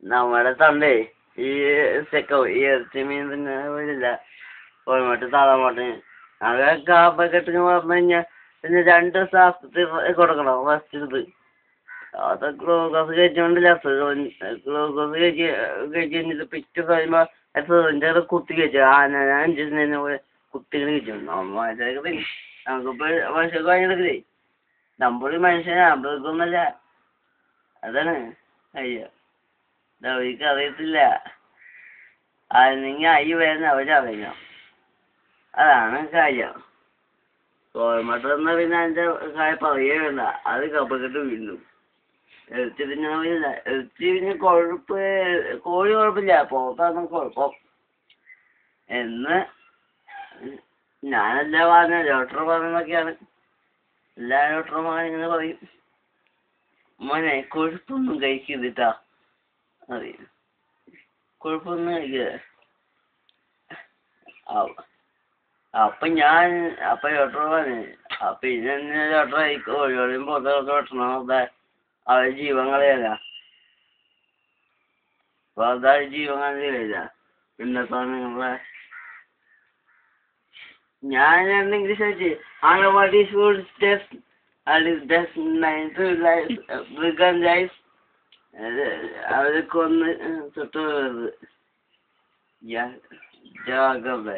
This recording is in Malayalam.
നമ്മുടെ തണ്ടേ ഈ ഈ ഇറച്ചി മീൻ തന്നെ പോലില്ല കോഴിമുട്ട താളമുട്ട അത് കാപ്പൊക്കെട്ടിന് പറഞ്ഞു കഴിഞ്ഞാൽ പിന്നെ 2 ദിവസം ആസ്പത്രി കൊടുക്കണം ഫസ്റ്റ് ഇത് അത് ഗ്ലൂക്കോസ് കയറ്റിക്കൊണ്ടില്ല ഗ്ലൂക്കോസ് കഴിഞ്ഞിട്ട് പിറ്റേ കഴിയുമ്പോൾ സിറിഞ്ച് കുത്തി കയറ്റി 5 ദിവസം പോലെ കുത്തി കയറ്റും നമുക്കിപ്പോൾ മനുഷ്യർക്ക് ഭയങ്കര നമ്മള് മനുഷ്യനാ മൃഗമൊന്നുമല്ല അതാണ് അയ്യോ അവർക്ക് അറിയത്തില്ല നിങ്ങൾ അയ്യ വരുന്ന അവരറിയാം അതാണ് കാര്യം കോഴിമുട്ട തന്നാൽ പിന്നെ അതിൻ്റെ കാര്യം പറയേ വേണ്ട അത് കപ്പക്കെട്ട് വീഴും ഇറച്ചി തിന്നണില്ല ഇറച്ചി പിന്നെ കുഴപ്പ് കോഴി കുഴപ്പമില്ല പുറത്താണ് കുഴപ്പം എന്ന് ഞാനെല്ലാ പറഞ്ഞ ഡോക്ടർ പറഞ്ഞതൊക്കെയാണ് എല്ലാ ഡോക്ടർമാരും ഇങ്ങനെ പറയും മോനെ കൊഴുപ്പൊന്നും കഴിക്കരുതിട്ടാ അറിയാം കൊഴുപ്പൊന്നും കഴിക്കുക അപ്പം ഡോക്ടർ പറഞ്ഞു അപ്പം ഇന്നെ ഡോക്ടർ കോഴികളെയും പുറത്തൊക്കെ വെട്ടണം അവർ ജീവൻ കളയല്ല അപ്പൊ അതാ ജീവൻ കളയില്ല പിന്നത്തെ നിങ്ങളെ ഞാൻ ഇംഗ്ലീഷ് വെച്ച് അംഗൻവാടി സ്കൂൾ ടെസ്റ്റ് അവരൊക്കെ ഒന്ന് തൊട്ട് ജാഗ്രത